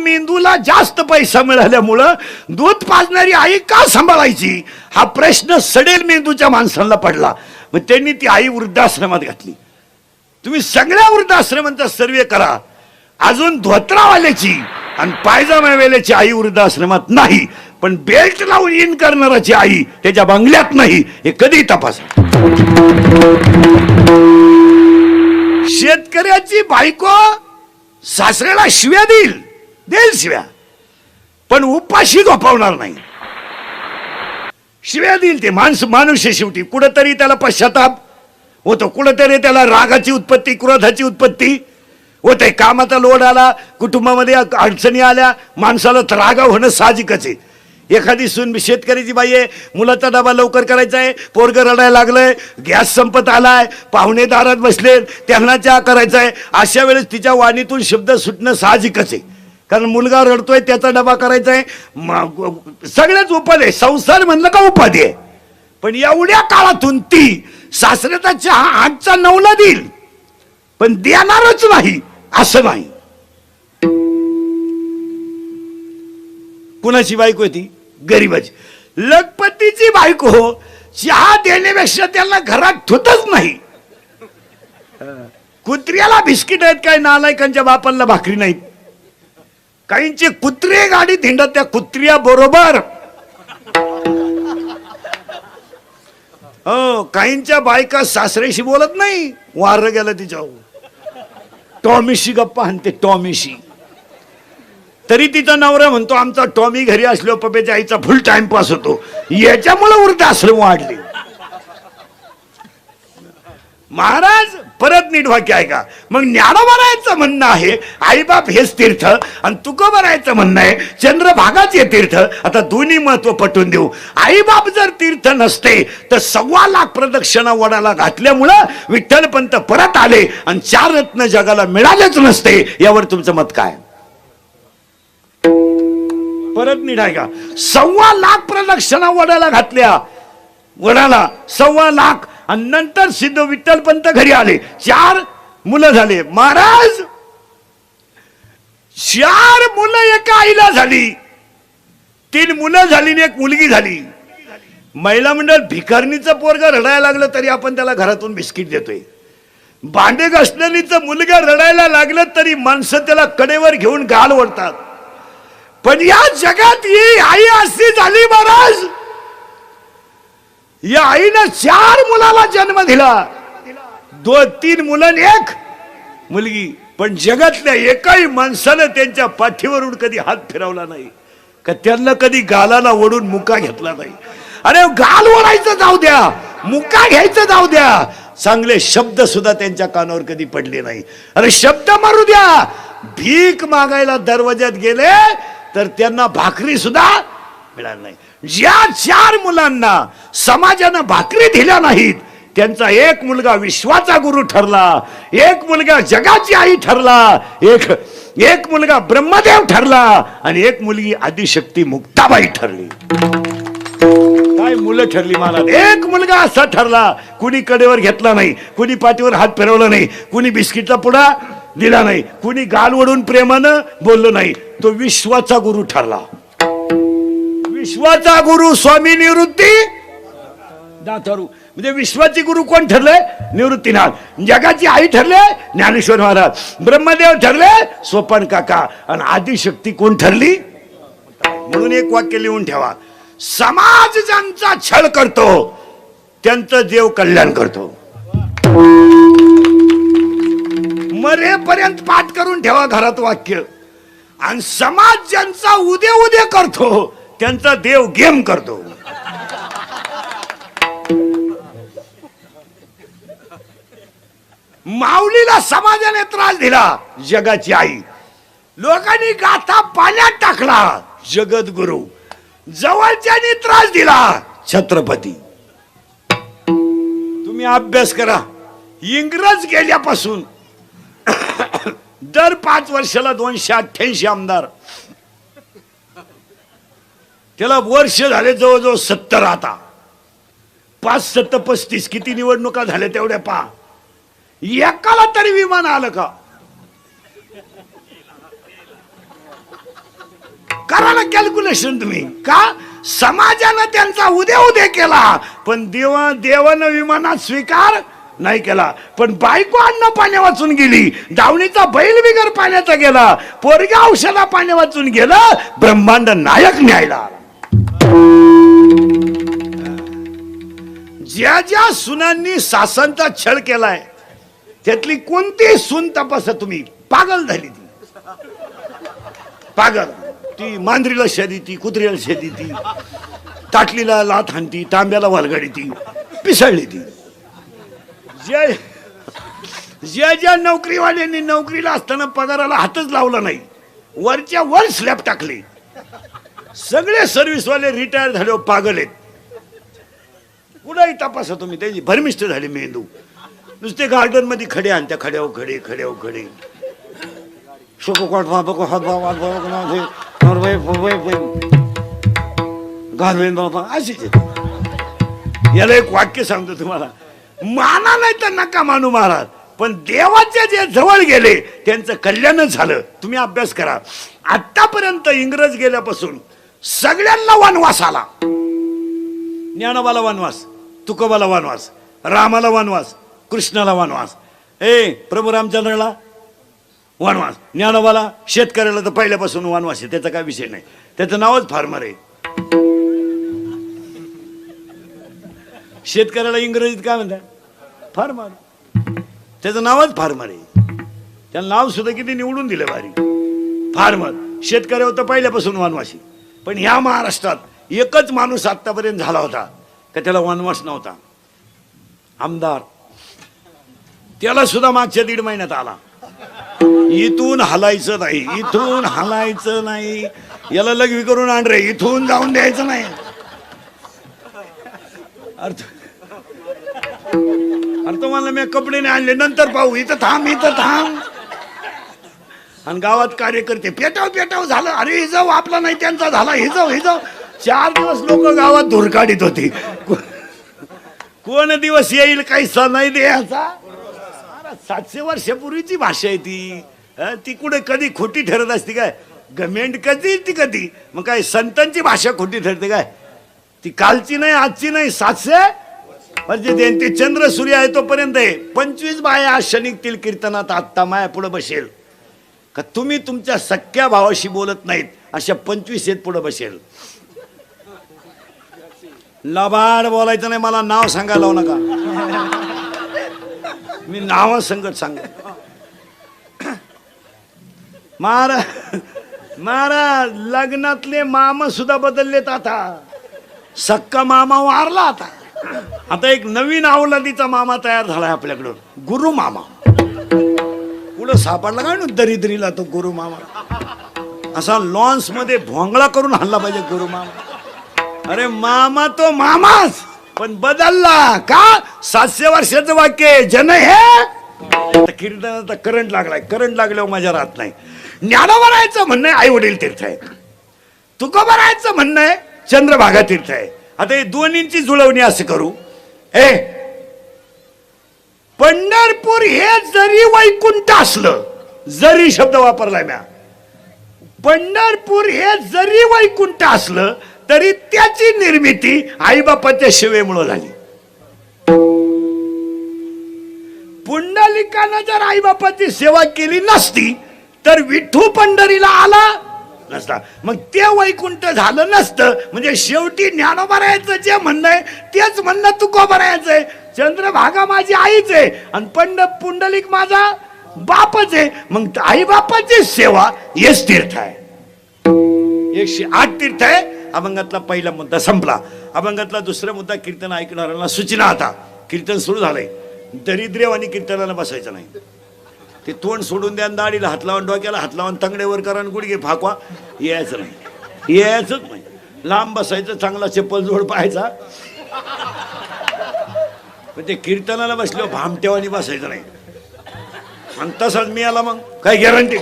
मेंदूला जास्त पैसा मिळाल्यामुळं दूध पाजणारी आई का सांभाळायची हा प्रश्न सडेल मेंदूच्या माणसांना पडला. मग त्यांनी ती आई वृद्धाश्रमात घातली. तुम्ही सगळ्या वृद्धाश्रमांचा सर्वे करा, अजून धोत्रावाल्याची आणि पायजामावाल्याची आई वृद्धाश्रमात नाही, पण बेल्ट लावून इन करणाराची आई त्याच्या बंगल्यात नाही. हे कधी तपासा. शेतकऱ्याची बायको सासऱ्याला शिव्या देईल शिव्या, पण उपाशी झोपवणार नाही. शिव्या देईल ते माणूस शेवटी. कुठंतरी त्याला पश्चाताप होतो, कुठंतरी त्याला रागाची उत्पत्ती, क्रोधाची उत्पत्ती होते. कामाचा लोड आला, कुटुंबामध्ये अडचणी आल्या, माणसाला राग होणं साहजिकच आहे. एखादी सून शेतकऱ्याची बाई आहे, मुलाचा डबा लवकर करायचा आहे, पोरगं रडायला लागलंय, गॅस संपत आलाय, पाहुणे दारात बसले, त्यांना चहा करायचा आहे, अशा वेळेस तिच्या वाणीतून शब्द सुटणं साहजिकच आहे. कारण मुलगा रडतोय, त्याचा डबा करायचा आहे. सगळेच उपाधी आहे, संसार म्हणलं का उपाधी आहे. पण एवढ्या काळातून ती सासऱ्याचा चहा 8चा 9ला देईल, पण देणारच नाही असं नाही. कुणाची बायको ती? गरीबाची. लखपतीची बायको चहा देण्यापेक्षा त्यांना घरात ठुतच नाही. कुत्र्याला बिस्किट आहेत काय, नालायकांच्या बापाला भाकरी नाहीत. काहींचे कुत्रे गाडी धिंडत त्या कुत्र्या बरोबर. हो, काहींच्या बायका सासऱ्याशी बोलत नाही, वार गेलं तिच्या टॉमीशी गप्पा आणते, टॉमीशी. तरी तिचा नवरा म्हणतो आमचा टॉमी घरी असलो पप्याच्या आईचा फुल टाइमपास होतो. याच्यामुळे वृद्धाश्रम वाढले. महाराज परत नीट वाक्य आहे का? मग ज्ञानोबरायचं म्हणणं आहे आईबाप हेच तीर्थ, आणि तुकोबरायचं म्हणणं आहे चंद्रभागाचे तीर्थ. आता दोन्ही महत्व पटवून देऊ. आईबाप जर तीर्थ नसते तर 1.25 लाख प्रदक्षिणा वडाला घातल्यामुळं विठ्ठलपंत परत आले आणि 4 रत्न जगाला मिळालेच नसते. यावर तुमचं मत काय? परत नीट आहे का? 1.25 लाख प्रदक्षिणा वडाला घातल्या, वडाला 1.25 लाख, आणि नंतर सिद्ध विठ्ठलपंत घरी आले, 4 मुलं झाले. महाराज 4 मुलं एका आईला झाली, 3 मुलं झाली आणि 1 मुलगी झाली. महिला मंडळ भिकारणीचं पोरग रडायला लागलं तरी आपण त्याला घरातून बिस्किट देतोय. भांडे घासलेलीचं मुलगा रडायला लागलं तरी माणसं त्याला कडेवर घेऊन गाल ओढतात. पण या जगात ही आई अशी झाली महाराज, या आईनं 4 मुलाला जन्म दिला, 2-3 मुलं आणि 1 मुलगी. पण जगातल्या एकाही माणसानं त्यांच्या पाठीवरून कधी हात फिरवला नाही, का त्यांना कधी गालाला ओढून मुका घेतला नाही. अरे गाल ओढायचं जाऊ द्या, मुका घ्यायचं जाऊ द्या, चांगले शब्द सुद्धा त्यांच्या कानावर कधी पडले नाही. अरे शब्द मारू द्या, भीक मागायला दरवाज्यात गेले तर त्यांना भाकरी सुद्धा मिळाली नाही. ज्या 4 मुलांना समाजानं भाकरी दिल्या नाहीत त्यांचा 1 मुलगा विश्वाचा गुरु ठरला, 1 मुलगा जगाची आई ठरला, एक मुलगा ब्रह्मदेव ठरला, आणि 1 मुलगी आदिशक्ती मुक्ताबाई ठरली. काय मुलं ठरली महाराज? 1 मुलगा असा ठरला, कुणी कडेवर घेतला नाही, कुणी पाठीवर हात फिरवला नाही, कुणी बिस्किटचा पुडा दिला नाही, कुणी गाल ओढून प्रेमानं बोललो नाही. तो विश्वाचा गुरु ठरला. विश्वाचा गुरु स्वामी निवृत्ती दातारू. म्हणजे विश्वाची गुरु कोण ठरले? निवृत्तीनाथ. जगाची आई ठरले ज्ञानेश्वर महाराज, ब्रह्मदेव ठरले सोपान काका, आणि आदिशक्ती कोण ठरली? म्हणून एक वाक्य लिहून ठेवा, समाज ज्यांचा छळ करतो त्यांचं देव कल्याण करतो. मरेपर्यंत पाठ करून ठेवा घरात वाक्य. आणि समाज ज्यांचा उद्या करतो त्यांचा देव गेम करतो. माऊलीला समाजाने त्रास दिला, जगाची आई. लोकांनी गाथा पाण्यात टाकला, जगद्गुरु. जवळच्यानी त्रास दिला, छत्रपती. तुम्ही अभ्यास करा, इंग्रज गेल्यापासून दर 5 वर्षाला 288 आमदार. त्याला वर्ष झाले जवळजवळ 70. आता 5 7 35 किती निवडणुका झाल्या तेवढ्या पहा. एकाला तरी विमान आलं का? करा ना कॅल्क्युलेशन तुम्ही. का समाजानं त्यांचा उद्या केला, पण देवानं विमानात स्वीकार नाही केला. पण बायको अन्न पाण्या वाचून गेली, दावणीचा बैल बिगर पाण्याचा गेला, पोरगा औषधा पाण्या वाचून गेलं, ब्रह्मांड नायक न्यायला. ज्या ज्या सुनांनी सासनचा छळ केलाय त्यातली कोणती सून तपासा तुम्ही, पागल झाली ती. पागल. ती मांजरीला शर्यती, कुत्र्याला शर्यती, ताटलीला लाथ हाणती, तांब्याला वलगाडी ती, पिसळली ती. ज्या नोकरीवाल्यांनी नोकरीला असताना पगाराला हातच लावला नाही, वरच्या वर स्लॅब टाकले, सगळे सर्व्हिसवाले रिटायर झाले, पागल आहेत. कुठेही तपासा तुम्ही, त्याची भरमिष्ट झाली मेंदू. नुसते गार्डन मध्ये खडे आणि त्या खड्यावर खडे, खड्यावर खडे, याला एक वाक्य सांगतो तुम्हाला, माना नाही तर नका मानू महाराज, पण देवाच्या जे जवळ गेले त्यांचं कल्याणच झालं. तुम्ही अभ्यास करा. आतापर्यंत इंग्रज गेल्यापासून सगळ्यांना वनवास आला. ज्ञानोबाला वनवास, तुकोबाला वनवास, रामाला वनवास, कृष्णाला वनवास, प्रभू रामचंद्राला वनवास, ज्ञानोबाला, शेतकऱ्याला तर पहिल्यापासून वनवास आहे, त्याचा काय विषय नाही, त्याचं नावच फार्मर आहे. शेतकऱ्याला इंग्रजीत काय म्हणतात? फार्मर. त्याचं नावच फार्मर आहे. त्याला नाव सुद्धा किती निवडून दिलं भारी, फार्मर. शेतकऱ्यावर तर पहिल्यापासून वनवासी. पण ह्या महाराष्ट्रात एकच माणूस आतापर्यंत झाला होता का त्याला वनवास नव्हता, आमदार. त्याला सुद्धा मागच्या 1.5 महिन्यात आला. इथून हलायचं नाही, इथून हलायचं नाही, याला लघवी करून आण रे, इथून जाऊन द्यायचं नाही. अर्थ मला मी कपडे नाही आणले, नंतर पाहू, इथं थांब, इथं थांब. आणि गावात कार्यकर्ते पेटाव झालं, अरे जाऊ आपला नाही त्यांचा झाला, हे जाऊ. 4 दिवस लोक गावात धूर काढीत होती. कोण दिवस येईल काही सण नाही द्यायचा. 700 वर्षापूर्वीची भाषा आहे ती. ती कुठे कधी खोटी ठरत असते काय? गमेंट कधी. मग काय संतांची भाषा खोटी ठरते काय? ती कालची नाही, आजची नाही, 700 म्हणजे ते चंद्र सूर्य आहे तोपर्यंत आहे. 25 बाया आज निघतील कीर्तनात, आत्ता माया पुढे बसेल का? तुम्ही तुमच्या सख्या भावाशी बोलत नाहीत, अशा 25 आहेत पुढे बसेल. लबाड बोलायचं नाही, मला नाव सांगायला लावू नका, मी नाव संगत सांग. महाराज लग्नातले मामा सुद्धा बदललेत. आता सक्का मामा वारला, आता एक नवीन अवलादीचा मामा तयार झालाय आपल्याकडं, गुरु मामा. पुढं सापडला काय ना दरिद्रीला तो गुरु मामा, असा लॉन्स मध्ये भोंगळा करून हल्ला पाहिजे गुरु मामा. अरे मामा तो मामाच, पण बदलला का? 700 वर्षाचं वाक्य जन हे कीर्तनाचा करंट लागलाय. करंट लागल्यावर माझ्या राहत नाही. ज्ञानोबरायचं म्हणणं आहे आई वडील तीर्थ आहे, तुकोबरायचं म्हणणं आहे चंद्रभागा तीर्थ आहे. आता हे दोन्हींची जुळवणी असं करू. पंढरपूर हे जरी वैकुंठ असलं, जरी शब्द वापरलाय म्या, पंढरपूर हे जरी वैकुंठ असलं तरी त्याची निर्मिती आईबापाच्या सेवेमुळे झाली. पुंडलिकानं जर आईबापाची सेवा केली नसती तर विठू पंढरीला आला नसता, मग ते वैकुंठ झालं नसतं. म्हणजे शेवटी ज्ञानोबरायचं जे म्हणणं आहे तेच म्हणणं तुकोबरायचं आहे. चंद्रभागा माझी आईच आहे आणि पुंडलिक माझा बापच आहे. मग आई बापाची सेवा हेच तीर्थ आहे. 108 तीर्थ आहे. अभंगातला पहिला मुद्दा संपला. अभंगातला दुसरा मुद्दा कीर्तन ऐकणाऱ्यांना सूचना. आता कीर्तन सुरू झालंय. दरिद्रेव आणि कीर्तनाला बसायचं नाही. ते तोंड सोडून द्या, दाढीला हात लावून, डोक्याला हात लावून, तंगडेवर करा, गुडघे फाकवा, यायचं नाही, यायचंच नाही. लांब बसायचं, चांगला चप्पल जोड पाहायचा. पण ते कीर्तनाला बसल्यावर भामटेवानी बसायचं नाही. आणि तसाच मी आला मग काय गॅरंटी.